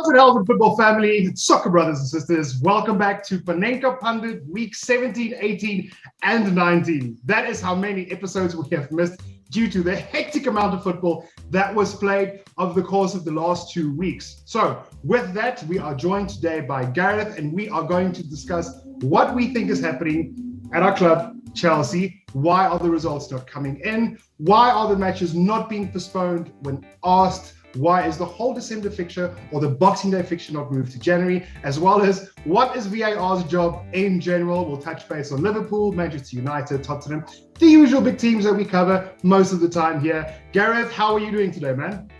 Untitled football family, soccer brothers and sisters, welcome back to Panenka Pundit week 17, 18, and 19. That is how many episodes we have missed due to the hectic amount of football that was played over the course of the last 2 weeks. So with that, we are joined today by Gareth, and we are going to discuss what we think is happening at our club, Chelsea. Why are the results not coming in? Why are the matches not being postponed when asked? Why is the whole December fixture or the Boxing Day fixture not moved to January? As well as what is VAR's job in general? We'll touch base on Liverpool, Manchester United, Tottenham, the usual big teams that we cover most of the time here. Gareth, how are you doing today, man?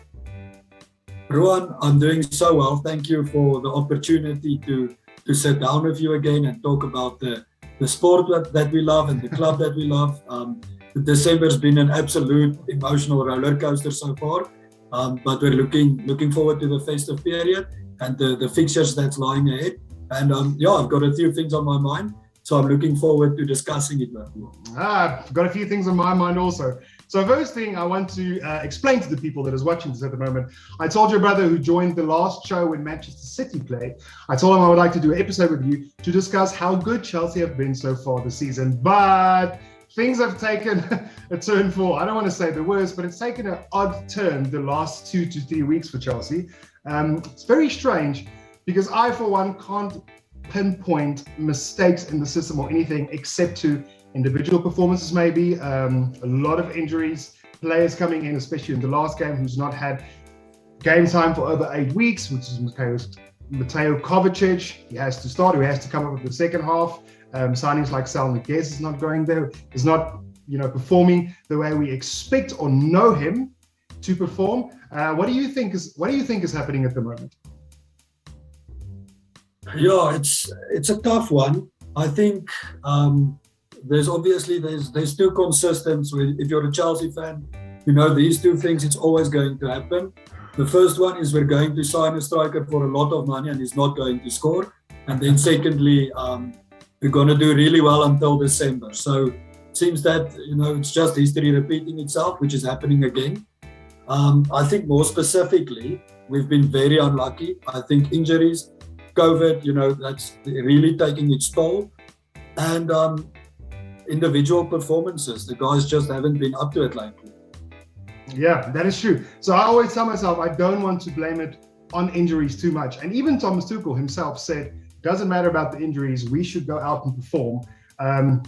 Rowan, I'm doing so well. Thank you for the opportunity to sit down with you again and talk about the sport that we love and the club that we love. December's been an absolute emotional roller coaster so far. But we're looking forward to the festive period and the fixtures that's lying ahead. And I've got a few things on my mind, so I'm looking forward to discussing it with you. I've got a few things on my mind also. So first thing I want to explain to the people that is watching this at the moment, I told your brother who joined the last show when Manchester City played, I told him I would like to do an episode with you to discuss how good Chelsea have been so far this season. But things have taken a turn for, I don't want to say the worst, but it's taken an odd turn the last 2 to 3 weeks for Chelsea. It's very strange because I, for one, can't pinpoint mistakes in the system or anything except to individual performances maybe, a lot of injuries, players coming in, especially in the last game, who's not had game time for over 8 weeks, which is Mateo Kovacic. He has to start, he has to come up with the second half. Signings like Sal Niguez is not going there, is not performing the way we expect or know him to perform. What do you think is happening at the moment? Yeah, it's a tough one. I think there's two consistencies. If you're a Chelsea fan, these two things, it's always going to happen. The first one is we're going to sign a striker for a lot of money and he's not going to score. And then secondly, we're going to do really well until December. So it seems that, it's just history repeating itself, which is happening again. I think more specifically, we've been very unlucky. I think injuries, COVID, that's really taking its toll. And individual performances, the guys just haven't been up to it lately. Yeah, that is true. So I always tell myself, I don't want to blame it on injuries too much. And even Thomas Tuchel himself said, doesn't matter about the injuries, we should go out and perform.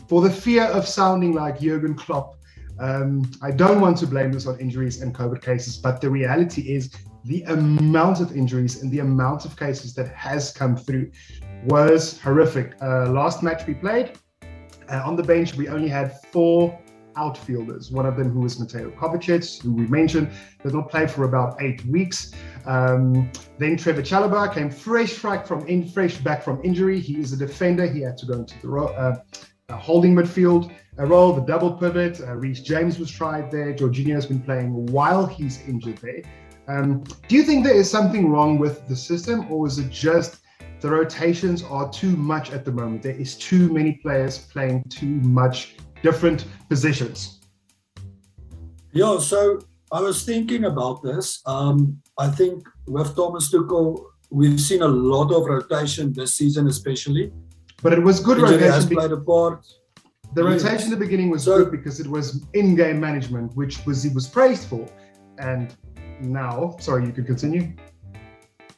For the fear of sounding like Jurgen Klopp, I don't want to blame this on injuries and COVID cases, but the reality is the amount of injuries and the amount of cases that has come through was horrific. Last match we played, on the bench, we only had 4 outfielders, one of them who was Mateo Kovacic, who we mentioned, did not play for about 8 weeks. Then Trevor Chalobah came fresh back from injury. He is a defender. He had to go into the holding midfield role, the double pivot. Reece James was tried there. Jorginho has been playing while he's injured there. Do you think there is something wrong with the system, or is it just the rotations are too much at the moment? There is too many players playing too much different positions. Yeah, so I was thinking about this. I think with Thomas Tuchel, we've seen a lot of rotation this season, especially. But it was good rotation. Has played a part. The rotation in the beginning was good because it was in-game management, he was praised for. And now, sorry, you could continue.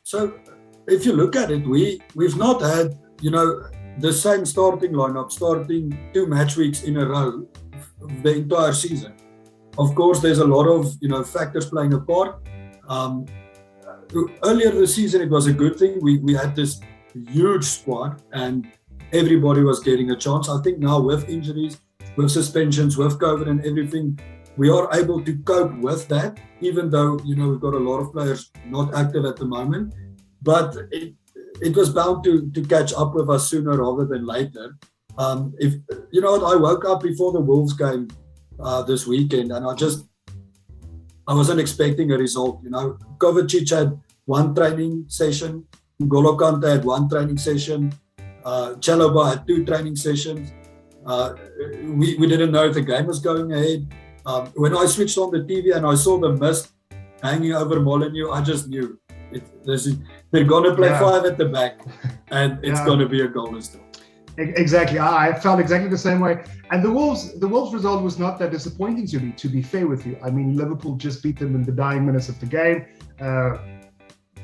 So if you look at it, we've not had, the same starting lineup, starting 2 match weeks in a row the entire season. Of course, there's a lot of factors playing a part. Earlier this season, it was a good thing. We had this huge squad and everybody was getting a chance. I think now with injuries, with suspensions, with COVID and everything, we are able to cope with that, even though we've got a lot of players not active at the moment. But it was bound to catch up with us sooner rather than later. I woke up before the Wolves game this weekend, and I wasn't expecting a result. Kovacic had 1 training session, N'Golo Kante had 1 training session, Chalobah had 2 training sessions. We didn't know if the game was going ahead. When I switched on the TV and I saw the mist hanging over Molineux, I just knew they're going to play 5 at the back, and it's going to be a goal still. Exactly. I felt exactly the same way. And the Wolves result was not that disappointing to be fair with you. I mean, Liverpool just beat them in the dying minutes of the game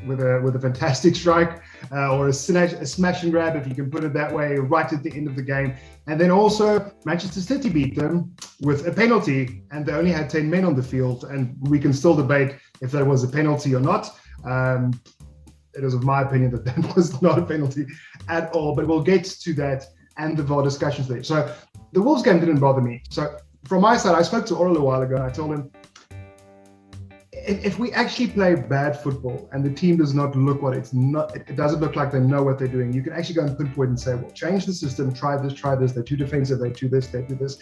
with a fantastic strike or a smash and grab, if you can put it that way, right at the end of the game. And then also Manchester City beat them with a penalty, and they only had 10 men on the field. And we can still debate if that was a penalty or not. It is of my opinion that was not a penalty at all, but we'll get to that and the VAR discussions there. So the Wolves game didn't bother me. So from my side, I spoke to Oral a while ago and I told him, if we actually play bad football and the team does not look what it's not, it doesn't look like they know what they're doing, you can actually go and pinpoint and say, well, change the system, try this, they're too defensive, they do this, they do this.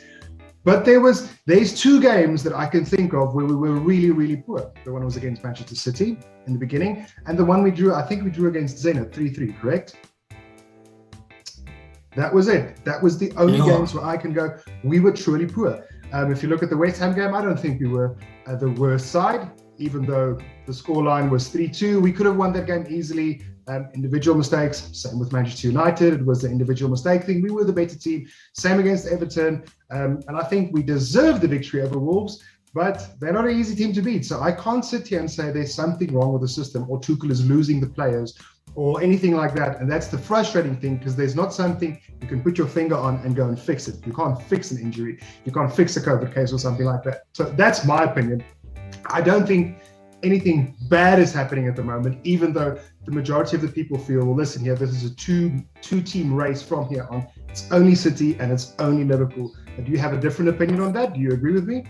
But there's 2 games that I can think of where we were really, really poor. The one was against Manchester City in the beginning, and the one I think we drew against Zenit 3-3, correct? That was it. That was the only games where I can go, we were truly poor. If you look at the West Ham game, I don't think we were the worst side, even though the scoreline was 3-2. We could have won that game easily. Individual mistakes, same with Manchester United. It was the individual mistake thing. We were the better team. Same against Everton. And I think we deserved the victory over Wolves, but they're not an easy team to beat. So I can't sit here and say there's something wrong with the system or Tuchel is losing the players or anything like that. And that's the frustrating thing, because there's not something you can put your finger on and go and fix it. You can't fix an injury. You can't fix a COVID case or something like that. So that's my opinion. I don't think anything bad is happening at the moment, even though the majority of the people feel, well, listen here, this is a two-team race from here on. It's only City and it's only Liverpool. Do you have a different opinion on that? Do you agree with me?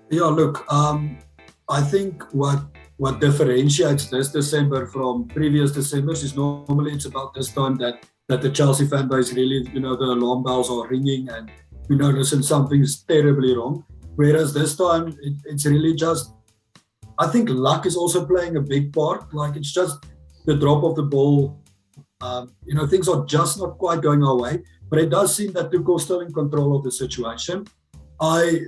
Yeah, look, I think what differentiates this December from previous Decembers is normally it's about this time that the Chelsea fan base really, the alarm bells are ringing and, listen, something's terribly wrong. Whereas this time, it's really just, I think luck is also playing a big part. Like, it's just the drop of the ball. Things are just not quite going our way. But it does seem that Tuchel's still in control of the situation. I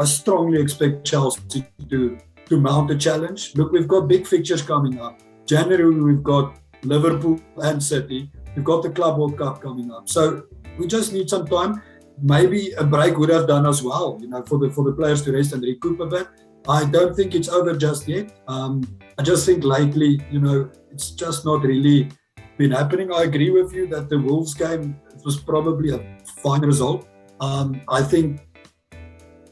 strongly expect Chelsea to mount a challenge. Look, we've got big fixtures coming up. January, we've got Liverpool and City. We've got the Club World Cup coming up. So we just need some time. Maybe a break would have done as well, for the players to rest and recoup a bit. I don't think it's over just yet. I just think lately, it's just not really been happening. I agree with you that the Wolves game was probably a fine result. I think,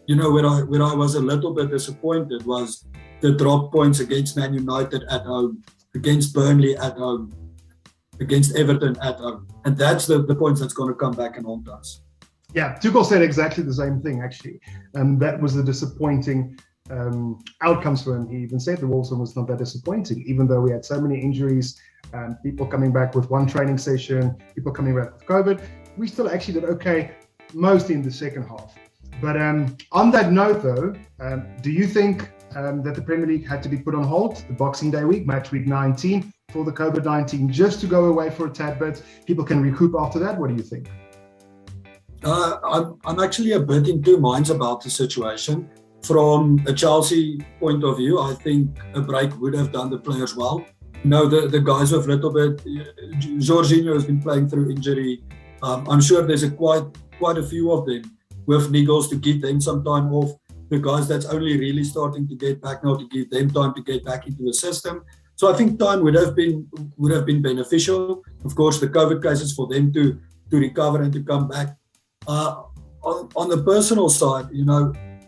where I was a little bit disappointed was the drop points against Man United at home, against Burnley at home, against Everton at home. And that's the points that's going to come back and haunt us. Yeah, Tuchel said exactly the same thing, actually. That was the disappointing outcomes for him. He even said the Wolves one was not that disappointing, even though we had so many injuries, people coming back with one training session, people coming back with COVID. We still actually did okay, mostly in the second half. But on that note, though, do you think that the Premier League had to be put on hold, the Boxing Day week, match week 19, for the COVID-19, just to go away for a tad bit? People can recoup after that. What do you think? I'm actually a bit in two minds about the situation. From a Chelsea point of view, I think a break would have done the players well. The guys with little bit, Jorginho has been playing through injury. I'm sure there's quite a few of them with niggles to give them some time off. The guys that's only really starting to get back now, to give them time to get back into the system. So I think time would have been beneficial. Of course, the COVID cases for them to recover and to come back. On the personal side,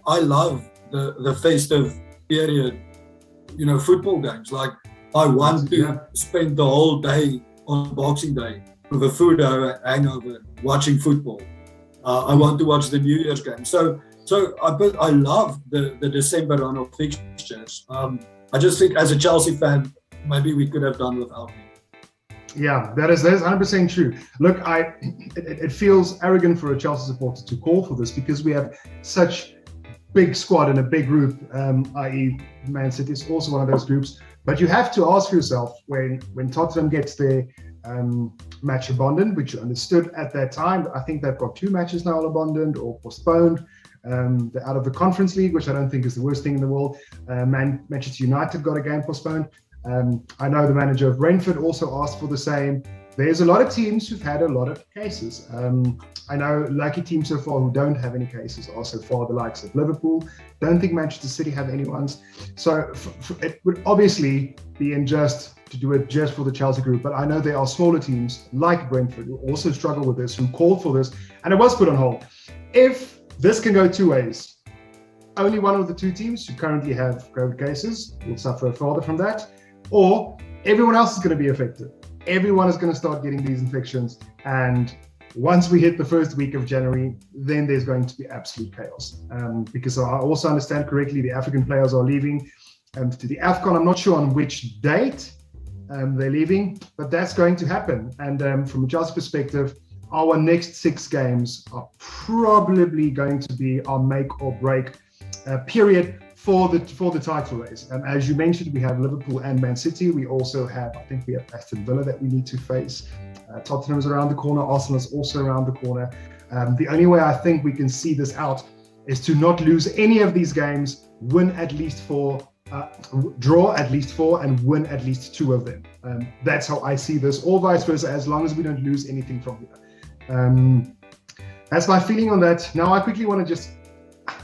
I love the festive period, football games. Like, I want to spend the whole day on Boxing Day with a food hangover watching football. I want to watch the New Year's game. So I love the December run of fixtures. I just think as a Chelsea fan, maybe we could have done without it. Yeah, that is 100% true. Look, it feels arrogant for a Chelsea supporter to call for this because we have such big squad and a big group, i.e. Man City is also one of those groups. But you have to ask yourself, when Tottenham gets their match abandoned, which you understood at that time, I think they've got 2 matches now abandoned or postponed. They're out of the Conference League, which I don't think is the worst thing in the world. Manchester United got a game postponed. I know the manager of Brentford also asked for the same. There's a lot of teams who've had a lot of cases. I know lucky teams so far who don't have any cases are so far the likes of Liverpool. Don't think Manchester City have any ones. So it would obviously be unjust to do it just for the Chelsea group. But I know there are smaller teams like Brentford who also struggle with this, who called for this, and it was put on hold. If this can go two ways, only one of the two teams who currently have COVID cases will suffer further from that, or everyone else is going to be affected. Everyone is going to start getting these infections, and once we hit the first week of January, then there's going to be absolute chaos. Because I also understand correctly, the African players are leaving to the AFCON. I'm not sure on which date they're leaving, but that's going to happen. And from a Chelsea perspective, our next 6 games are probably going to be our make or break period for the title race. As you mentioned, we have Liverpool and Man City. We also have, I think we have Aston Villa that we need to face. Tottenham is around the corner. Arsenal is also around the corner. The only way I think we can see this out is to not lose any of these games, win at least 4, draw at least 4, and win at least 2 of them. That's how I see this, or vice versa, as long as we don't lose anything from here. That's my feeling on that. Now I quickly want to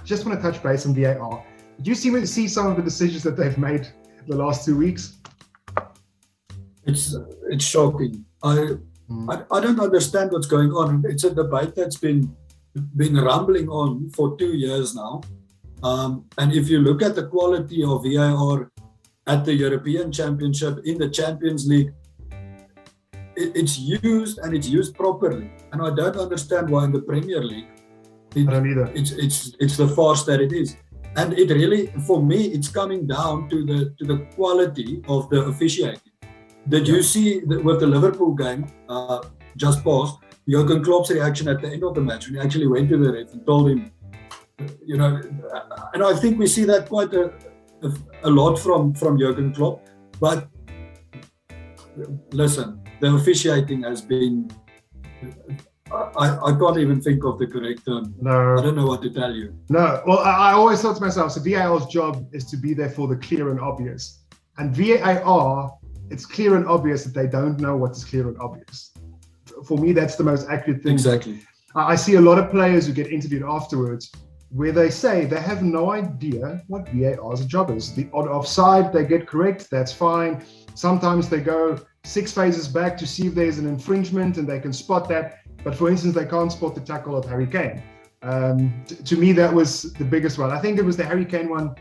just want to touch base on VAR. Did you see some of the decisions that they've made the last 2 weeks? It's shocking. I don't understand what's going on. It's a debate that's been rumbling on for 2 years now. And if you look at the quality of VAR at the European Championship, in the Champions League, it's used, and it's used properly. And I don't understand why in the Premier League I don't either. It's the farce that it is. And it really, for me, it's coming down to the quality of the officiating. Did you see with the Liverpool game just passed, Jurgen Klopp's reaction at the end of the match when he actually went to the ref and told him, and I think we see that quite a lot from Jurgen Klopp. But listen, the officiating has been, I can't even think of the correct term. No. I don't know what to tell you. No. Well, I always thought to myself, so VAR's job is to be there for the clear and obvious. And VAR, it's clear and obvious that they don't know what is clear and obvious. For me, that's the most accurate thing. Exactly. I see a lot of players who get interviewed afterwards where they say they have no idea what VAR's job is. The odd offside, they get correct, that's fine. Sometimes they go 6 phases back to see if there's an infringement and they can spot that. But for instance, they can't spot the tackle of Harry Kane. To me, that was the biggest one. I think it was the Harry Kane one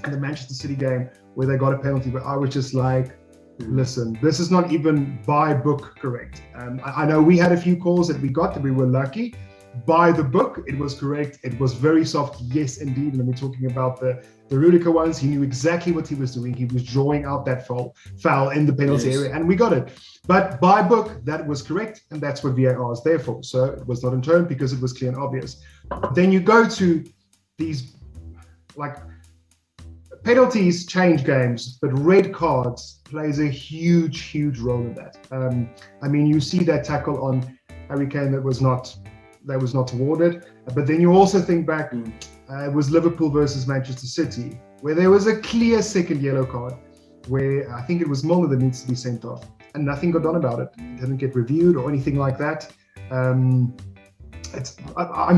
in the Manchester City game where they got a penalty, but I was just like, listen, this is not even by book correct. I know we had a few calls that we got that we were lucky. By the book, it was correct. It was very soft, yes, indeed. When we're talking about the Rudiger ones, he knew exactly what he was doing. He was drawing out that foul in the penalty area, and we got it. But by book, that was correct, and that's what VAR is there for. So it was not in turn because it was clear and obvious. Then you go to these, like, penalties change games, but red cards plays a huge, huge role in that. I mean, you see that tackle on Harry Kane that was not awarded. But then you also think back, it was Liverpool versus Manchester City, where there was a clear second yellow card, where I think it was Milner that needs to be sent off, and nothing got done about it. It didn't get reviewed or anything like that. I'm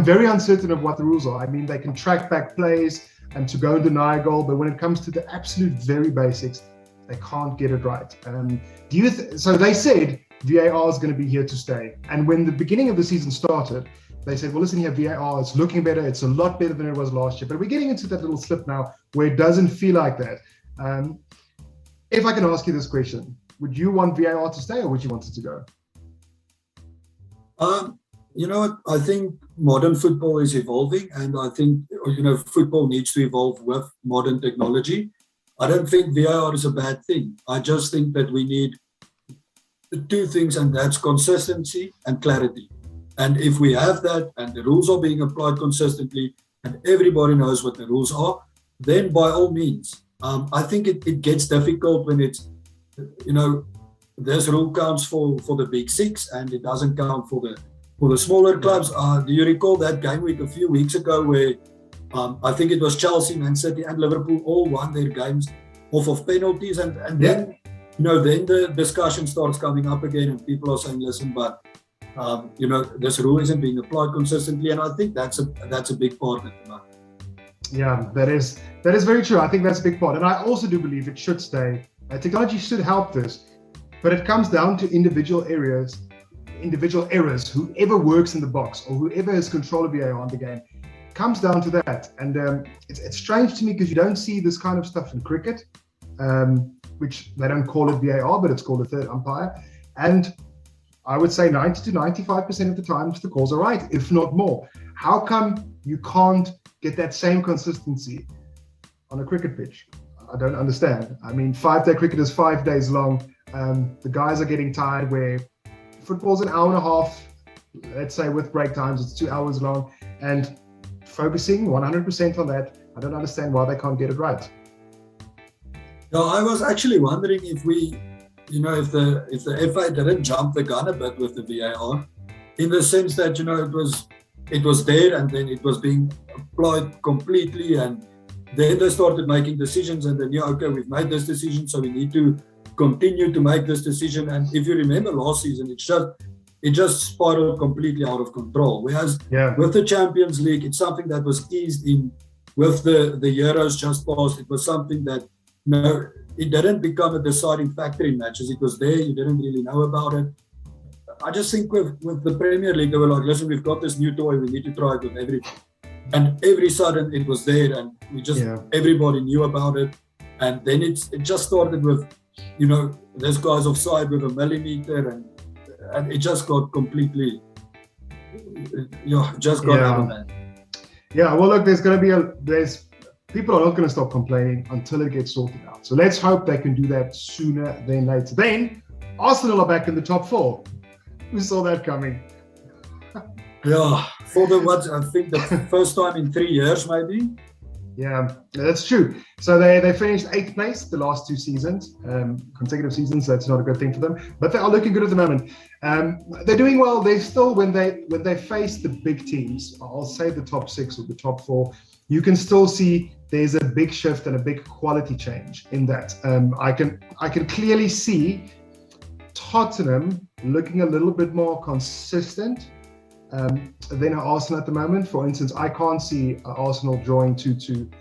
very uncertain of what the rules are. I mean, they can track back plays and to go and deny a goal, but when it comes to the absolute very basics, they can't get it right. So they said VAR is going to be here to stay. And when the beginning of the season started, they said, well, listen here, VAR, it's looking better. It's a lot better than it was last year. But we're getting into that little slip now where it doesn't feel like that. If I can ask you this question, would you want VAR to stay or would you want it to go? You know what? I think modern football is evolving, and I think, football needs to evolve with modern technology. I don't think VAR is a bad thing. I just think that we need 2 things, and that's consistency and clarity. And if we have that, and the rules are being applied consistently, and everybody knows what the rules are, then by all means. I think it gets difficult when it's, this rule counts for the big 6, and it doesn't count for the smaller clubs. Do you recall that game week a few weeks ago where I think it was Chelsea, Man City, and Liverpool all won their games, off of penalties, and then then the discussion starts coming up again, and people are saying, listen, but this rule isn't being applied consistently, and I think that's a big part of it. Yeah, that is very true. I think that's a big part, and I also do believe it should stay. Technology should help this, but it comes down to individual errors. Whoever works in the box or whoever has control of VAR on the game, comes down to that. And it's strange to me because you don't see this kind of stuff in cricket, which they don't call it VAR, but it's called a third umpire. And I would say 90 to 95% of the times the calls are right, if not more. How come you can't get that same consistency on a cricket pitch? I don't understand. I mean, 5-day cricket is 5 days long. The guys are getting tired where football's an hour and a half, let's say with break times, it's 2 hours long. And focusing 100% on that, I don't understand why they can't get it right. No, I was actually wondering if if the FA didn't jump the gun a bit with the VAR, in the sense that, it was there and then it was being applied completely, and then they started making decisions, and then, okay, we've made this decision, so we need to continue to make this decision. And if you remember last season, it just spiraled completely out of control. Whereas with the Champions League, it's something that was eased in. With the Euros just passed, it was something that, it didn't become a deciding factor in matches. It was there, you didn't really know about it. I just think with the Premier League, they were like, listen, we've got this new toy, we need to try it with everything. And every sudden it was there, and everybody knew about it. And then it just started with, this guy's offside with a millimeter, and it just got completely, out of hand. Yeah, well, look, people are not going to stop complaining until it gets sorted out. So let's hope they can do that sooner than later. Then Arsenal are back in the top 4. Who saw that coming? Yeah, for I think the first time in 3 years, maybe. Yeah, that's true. So they finished 8th place the last 2 seasons, consecutive seasons. So that's not a good thing for them, but they are looking good at the moment. They're doing well. They still, when they face the big teams, I'll say the top 6 or the top 4, you can still see there's a big shift and a big quality change in that. I can clearly see Tottenham looking a little bit more consistent than Arsenal at the moment. For instance, I can't see Arsenal drawing 2-2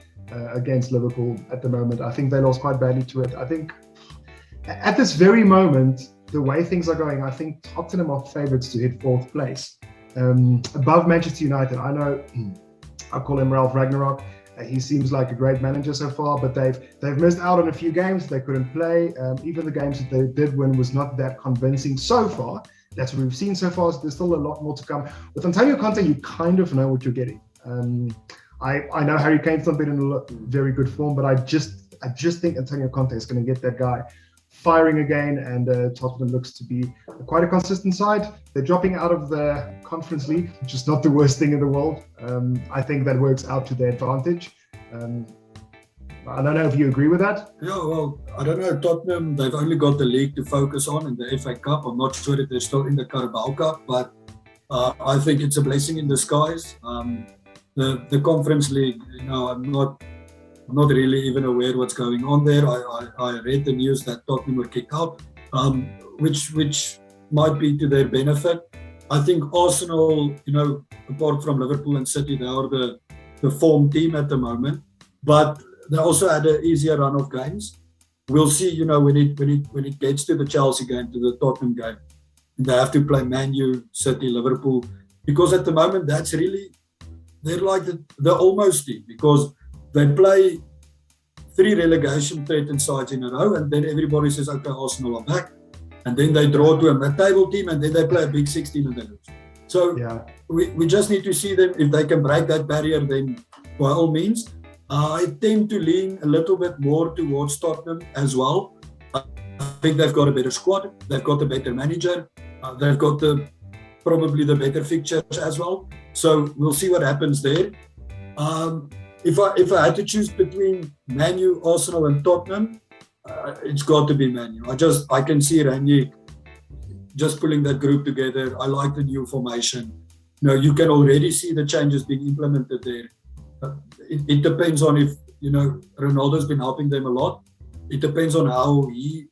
against Liverpool at the moment. I think they lost quite badly to it. I think at this very moment, the way things are going, I think Tottenham are favourites to hit 4th place, above Manchester United. I know I call him Ralph Ragnarok. He seems like a great manager so far, but they've missed out on a few games they couldn't play. Even the games that they did win was not that convincing so far. That's what we've seen so far. So there's still a lot more to come. With Antonio Conte, you kind of know what you're getting. I know Harry Kane's not been in very good form, but I just think Antonio Conte is going to get that guy firing again, and Tottenham looks to be quite a consistent side. They're dropping out of the Conference League, which is not the worst thing in the world. I think that works out to their advantage. I don't know if you agree with that. Yeah, well, I don't know. Tottenham, they've only got the league to focus on and the FA Cup. I'm not sure if they're still in the Carabao Cup, but I think it's a blessing in disguise. The Conference League, I'm not really even aware what's going on there. I read the news that Tottenham were kicked out, which might be to their benefit. I think Arsenal, apart from Liverpool and City, they are the form team at the moment. But they also had an easier run of games. We'll see, when it gets to the Chelsea game, to the Tottenham game, they have to play Man U, City, Liverpool, because at the moment that's really, they're like the almost team, because they play 3 relegation threatened sides in a row, and then everybody says, okay, Arsenal are back. And then they draw to a mid-table team, and then they play a big 16 and they lose. So we just need to see them. If they can break that barrier, then by all means. I tend to lean a little bit more towards Tottenham as well. I think they've got a better squad. They've got a better manager. They've got probably the better fixtures as well. So we'll see what happens there. If I had to choose between Man U, Arsenal and Tottenham, it's got to be Man U. I can see Ranieri just pulling that group together. I like the new formation. You can already see the changes being implemented there. It depends on if, Ronaldo's been helping them a lot. it depends on how he,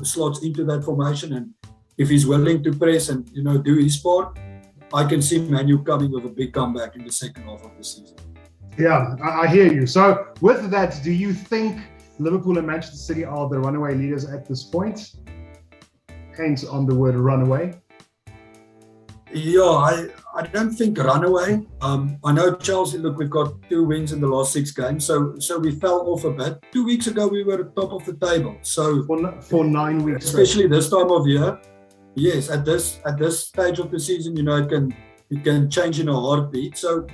slots into that formation, and if he's willing to press and, do his part, I can see Man U coming with a big comeback in the second half of the season. Yeah, I hear you. So with that, do you think Liverpool and Manchester City are the runaway leaders at this point? Hence on the word runaway. Yeah, I don't think runaway. I know Chelsea, look, we've got 2 wins in the last 6 games, so we fell off a bit. 2 weeks ago, we were at top of the table. So for 9 weeks. Especially this time of year. Yes, at this stage of the season, it can change in a heartbeat. So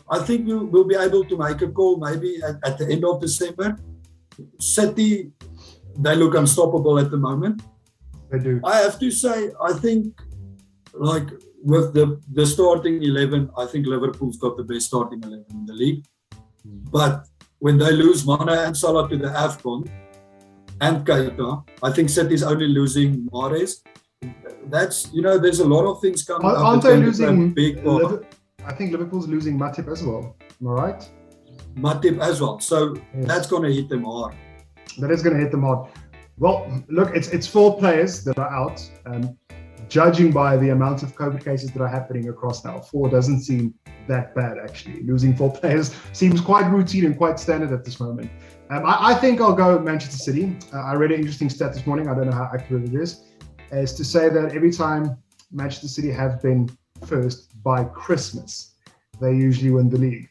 I think we'll be able to make a call maybe at the end of December. City, they look unstoppable at the moment. They do. I have to say, I think, like with the starting 11, I think Liverpool's got the best starting 11 in the league. But when they lose Mane and Salah to the AFCON and Keita, I think City's only losing Mahrez. That's, there's a lot of things coming up. Aren't they losing big? I think Liverpool's losing Matip as well. Am I right? Matip as well. So That's going to hit them hard. That is going to hit them hard. Well, look, it's 4 players that are out. Judging by the amount of COVID cases that are happening across now, 4 doesn't seem that bad, actually. Losing 4 players seems quite routine and quite standard at this moment. I think I'll go Manchester City. I read an interesting stat this morning. I don't know how accurate it is to say that every time Manchester City have been first by Christmas, they usually win the league.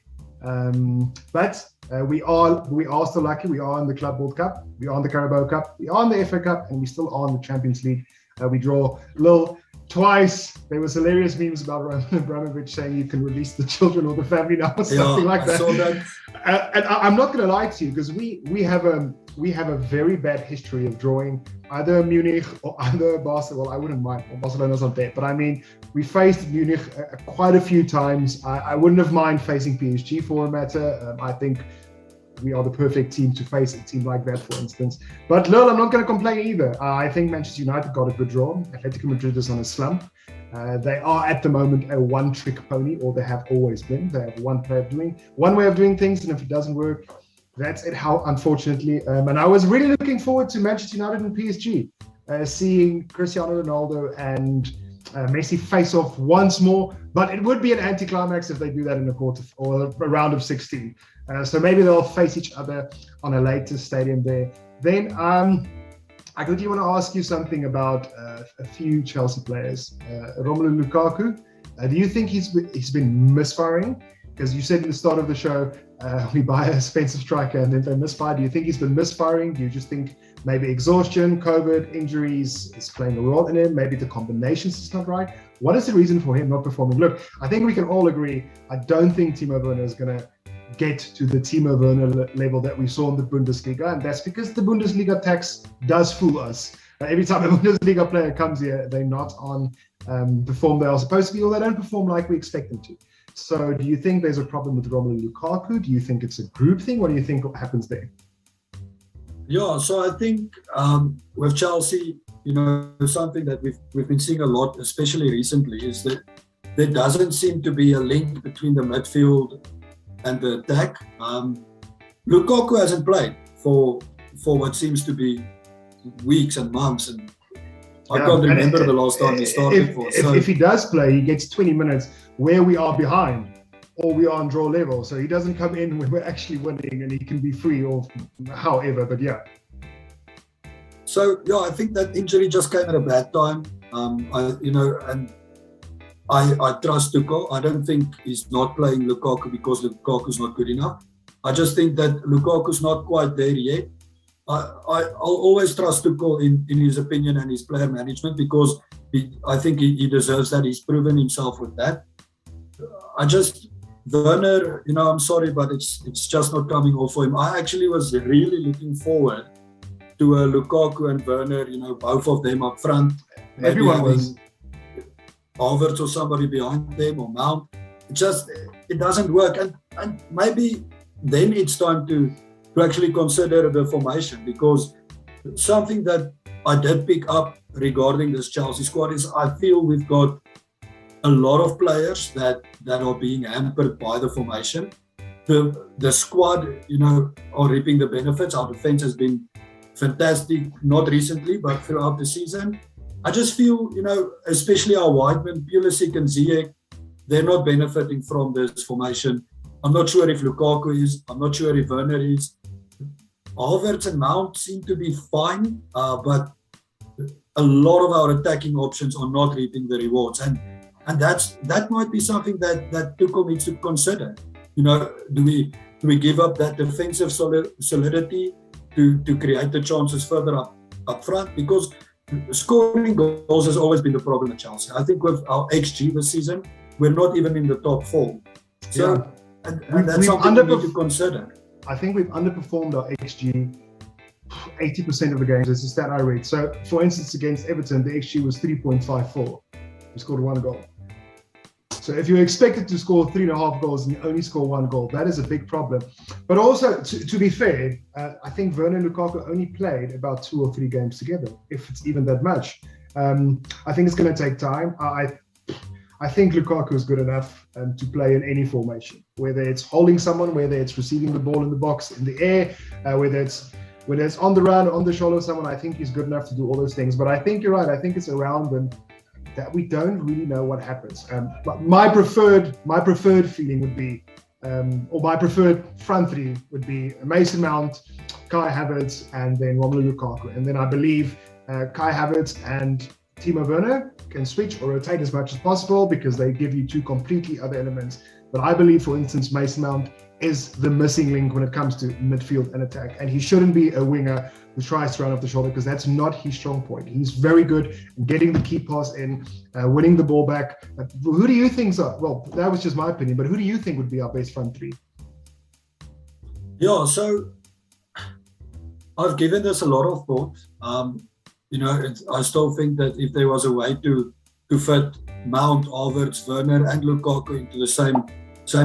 But we are still lucky. We are in the Club World Cup. We are in the Carabao Cup. We are in the FA Cup, and we still are in the Champions League. We draw Lille twice. There was hilarious memes about Roman Abramovich saying you can release the children or the family now, or something like that. I saw that. And I'm not going to lie to you, because we have a very bad history of drawing either Munich or either Barcelona. Well, I wouldn't mind. Well, Barcelona's not there, but I mean, we faced Munich quite a few times. I wouldn't have mind facing PSG for a matter. I think we are the perfect team to face a team like that, for instance. But Lille, I'm not going to complain either. I think Manchester United got a good draw. Atletico Madrid is on a slump. They are at the moment a one-trick pony, or they have always been. They have one way of doing things, and if it doesn't work, that's it. How unfortunately. And I was really looking forward to Manchester United and PSG, seeing Cristiano Ronaldo and Messi face off once more. But it would be an anticlimax if they do that in a quarter or a round of 16. So maybe they'll face each other on a later stadium there. Then I quickly want to ask you something about a few Chelsea players. Romelu Lukaku, do you think he's been misfiring? Because you said at the start of the show, we buy a expensive striker and then they misfire. Do you think he's been misfiring? Do you just think maybe exhaustion, COVID, injuries is playing a role in it? Maybe the combinations is not right. What is the reason for him not performing? Look, I think we can all agree, I don't think Timo Werner is going to get to the Timo Werner level that we saw in the Bundesliga, and that's because the Bundesliga tax does fool us. Every time a Bundesliga player comes here, they're not on the form they are supposed to be, or they don't perform like we expect them to. So do you think there's a problem with Romelu Lukaku? Do you think it's a group thing? What do you think happens there? Yeah, so I think with Chelsea, something that we've been seeing a lot, especially recently, is that there doesn't seem to be a link between the midfield and the attack. Lukaku hasn't played for what seems to be weeks and months, and I can't remember the last time he started for. So if he does play, he gets 20 minutes where we are behind or we are on draw level. So he doesn't come in when we're actually winning and he can be free or however, but yeah. So yeah, I think that injury just came at a bad time. I trust Tuchel. I don't think he's not playing Lukaku because Lukaku's not good enough. I just think that Lukaku's not quite there yet. I'll always trust Tuchel in his opinion and his player management, because I think he deserves that. He's proven himself with that. Werner, I'm sorry, but it's just not coming off for him. I actually was really looking forward to Lukaku and Werner, both of them up front. Everyone was. Havertz or somebody behind them, or Mount. It doesn't work. And maybe then it's time to actually consider the formation, because something that I did pick up regarding this Chelsea squad is I feel we've got a lot of players that are being hampered by the formation. The squad, are reaping the benefits. Our defense has been fantastic, not recently, but throughout the season. I just feel, especially our widemen, Pulisic and Ziyech, they're not benefiting from this formation. I'm not sure if Lukaku is. I'm not sure if Werner is. Havertz and Mount seem to be fine, but a lot of our attacking options are not reaping the rewards. And that might be something that Tuchel needs to consider. Do we give up that defensive solidity to create the chances further up front? Because scoring goals has always been the problem at Chelsea. I think with our XG this season, we're not even in the top 4. So, yeah. and that's something we need to consider. I think we've underperformed our XG 80% of the games. It's a stat I read. So, for instance, against Everton, the XG was 3.54. We scored 1 goal. So if you're expected to score 3.5 goals and you only score 1 goal, that is a big problem. But also, to be fair, I think Werner and Lukaku only played about 2 or 3 games together, if it's even that much. I think it's going to take time. I think Lukaku is good enough to play in any formation, whether it's holding someone, whether it's receiving the ball in the box, in the air, whether it's on the run, on the shoulder of someone. I think he's good enough to do all those things. But I think you're right. I think it's around them that we don't really know what happens. But my preferred feeling would be, or my preferred front three would be Mason Mount, Kai Havertz, and then Romelu Lukaku. And then I believe Kai Havertz and Timo Werner can switch or rotate as much as possible because they give you 2 completely other elements. But I believe, for instance, Mason Mount is the missing link when it comes to midfield and attack. And he shouldn't be a winger who tries to run off the shoulder because that's not his strong point. He's very good at getting the key pass in, winning the ball back. Who do you think so? Well, that was just my opinion, but who do you think would be our best front three? Yeah, so I've given this a lot of thought. I still think that if there was a way to fit Mount, Havertz, Werner, and Lukaku into the same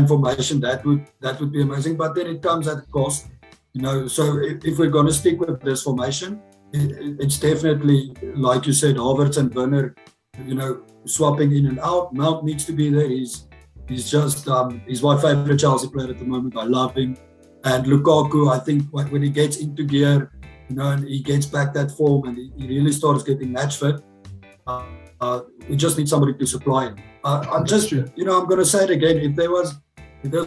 formation, that would be amazing. But then it comes at a cost, So if we're going to stick with this formation, it's definitely, like you said, Havertz and Werner, swapping in and out. Mount needs to be there. He's my favorite Chelsea player at the moment. I love him. And Lukaku, I think when he gets into gear, and he gets back that form and he really starts getting match fit, we just need somebody to supply him. I'm going to say it again. If there was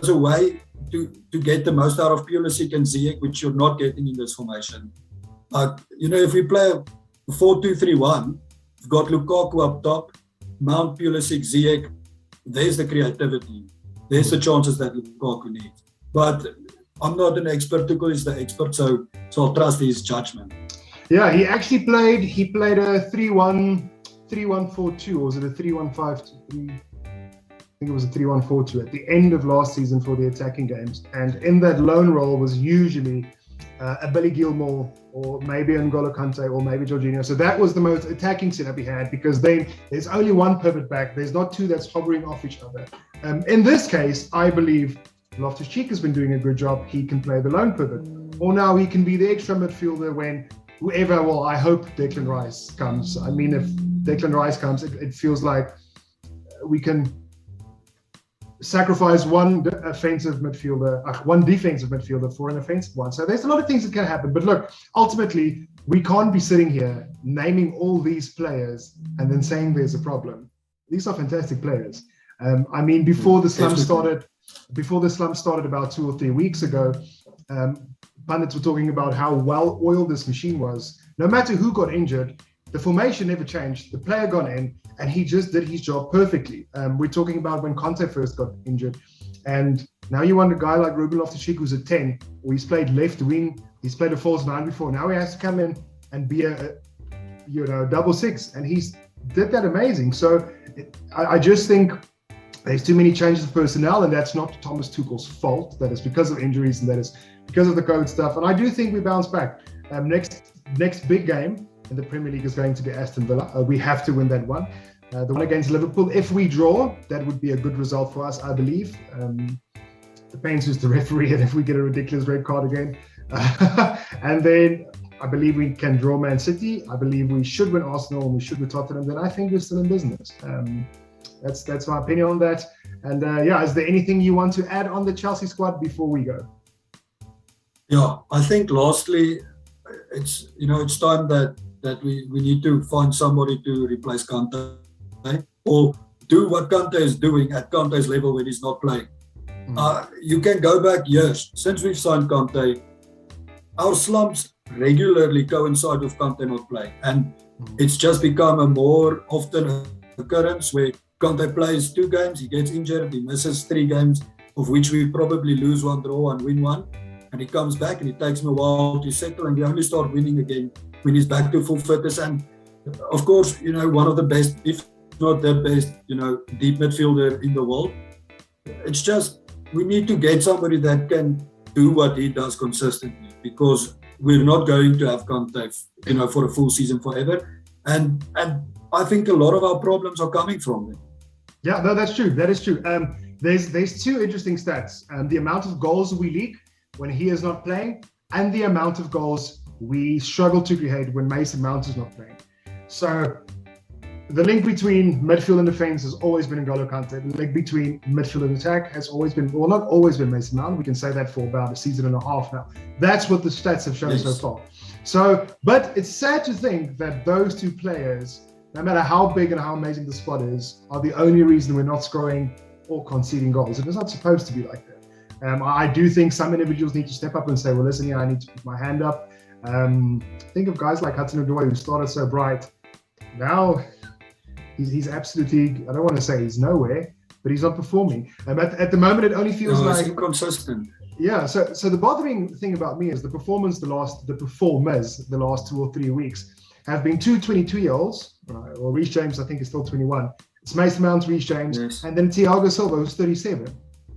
a way to get the most out of Pulisic and Ziyech, which you're not getting in this formation, if we play a 4-2-3-1, we've got Lukaku up top, Mount, Pulisic, Ziyech. There's the creativity. There's the chances that Lukaku needs. But I'm not an expert. Tuchel is the expert, so I'll trust his judgment. Yeah, he actually played a 3-1-4-2, or was it a 3-1-5-2? I think it was a 3-1-4-2 at the end of last season for the attacking games. And in that lone role was usually a Billy Gilmore or maybe N'Golo Kante or maybe Jorginho. So that was the most attacking setup he had because then there's only one pivot back. There's not 2 that's hovering off each other. In this case, I believe Loftus-Cheek has been doing a good job. He can play the lone pivot. Or now he can be the extra midfielder when whoever, I hope Declan Rice comes. I mean, if Declan Rice comes, it feels like we can sacrifice one defensive midfielder for an offensive one. So there's a lot of things that can happen. But look, ultimately, we can't be sitting here naming all these players and then saying there's a problem. These are fantastic players. Before the slump started about 2 or 3 weeks ago, pundits were talking about how well oiled this machine was. No matter who got injured, the formation never changed. The player got in, and he just did his job perfectly. We're talking about when Conte first got injured. And now you want a guy like Ruben Loftus-Cheek who's a 10, or he's played left wing, he's played a false 9 before. Now he has to come in and be a double 6, and he's did that amazing. So I just think there's too many changes of personnel, and that's not Thomas Tuchel's fault. That is because of injuries, and that is because of the COVID stuff. And I do think we bounce back. Next big game in the Premier League is going to be Aston Villa. We have to win that one. The one against Liverpool. If we draw, that would be a good result for us, I believe. Depends who's the referee and if we get a ridiculous red card again. And then I believe we can draw Man City. I believe we should win Arsenal and we should win Tottenham. Then I think we're still in business. That's my opinion on that. And is there anything you want to add on the Chelsea squad before we go? Yeah, I think lastly, it's time that we need to find somebody to replace Kante, or do what Kante is doing at Kante's level when he's not playing. You can go back years since we've signed Kante. Our slumps regularly coincide with Kante not playing, and it's just become a more often occurrence where Kante plays 2 games, he gets injured, he misses 3 games, of which we probably lose 1, draw 1, win 1, and he comes back and it takes him a while to settle, and we only start winning again when he's back to full fitness. And of course, one of the best, if not the best, deep midfielder in the world. It's just we need to get somebody that can do what he does consistently, because we're not going to have Kante, for a full season forever. And I think a lot of our problems are coming from him. Yeah, no, that's true. That is true. There's 2 interesting stats. The amount of goals we leak when he is not playing, and the amount of goals we struggle to create when Mason Mount is not playing. So the link between midfield and defense has always been N'Golo Kante. The link between midfield and attack has always been, well, not always been Mason Mount. We can say that for about a season and a half now. That's what the stats have shown so far. So, but it's sad to think that those 2 players, no matter how big and how amazing the squad is, are the only reason we're not scoring or conceding goals. It is not supposed to be like that. I do think some individuals need to step up and say, well, listen here, I need to put my hand up. Think of guys like Hudson-Odoi, who started so bright. Now, he's absolutely, I don't want to say he's nowhere, but he's not performing. At the moment, it only feels like... It's inconsistent. Yeah, so the bothering thing about me is the performers the last 2 or 3 weeks have been 2 22-year-olds, or Reece James, I think, is still 21. It's Mason Mount, Reece James, and then Thiago Silva, who's 37.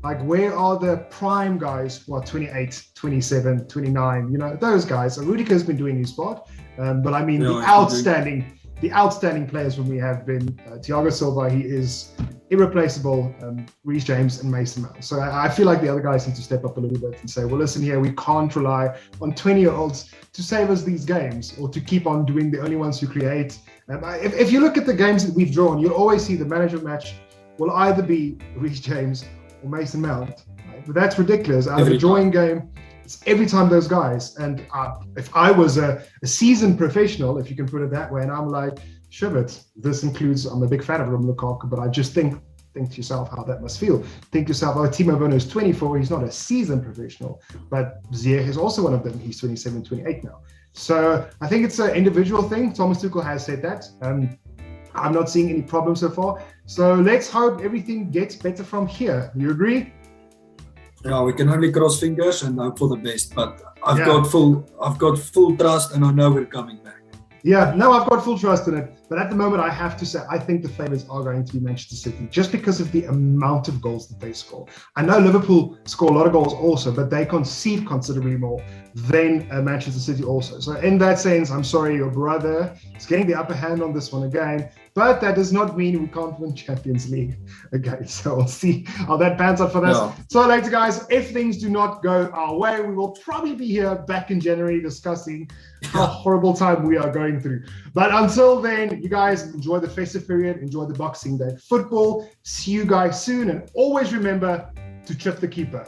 Like, where are the prime guys who are 28, 27, 29? Those guys. So Rudiger's been doing his part, but I mean, the outstanding players when we have been Thiago Silva, he is irreplaceable, Reece James and Mason Mount. So I feel like the other guys need to step up a little bit and say, well, listen here, we can't rely on 20-year-olds to save us these games, or to keep on doing the only ones who create. If you look at the games that we've drawn, you'll always see the management match will either be Reece James or Mason Mount. Right? But that's ridiculous. Out of a drawing game, it's every time those guys. And if I was a seasoned professional, if you can put it that way, and I'm like, sure, but this includes, I'm a big fan of Lukaku, but I just think to yourself how that must feel. Think to yourself, Timo Werner is 24, he's not a seasoned professional, but Ziyech is also one of them. He's 27, 28 now. So I think it's an individual thing. Thomas Tuchel has said that. I'm not seeing any problems so far. So let's hope everything gets better from here. You agree? Yeah, we can only cross fingers and hope for the best. But I've got full trust, and I know we're coming back. Yeah, no, I've got full trust in it. But at the moment, I have to say, I think the favourites are going to be Manchester City, just because of the amount of goals that they score. I know Liverpool score a lot of goals also, but they concede considerably more than Manchester City also. So in that sense, I'm sorry, your brother is getting the upper hand on this one again. But that does not mean we can't win Champions League again. So we'll see how that pans out for us. No. So later, guys, if things do not go our way, we will probably be here back in January discussing how horrible time we are going through. But until then, you guys enjoy the festive period, enjoy the Boxing Day football. See you guys soon, and always remember to trip the keeper.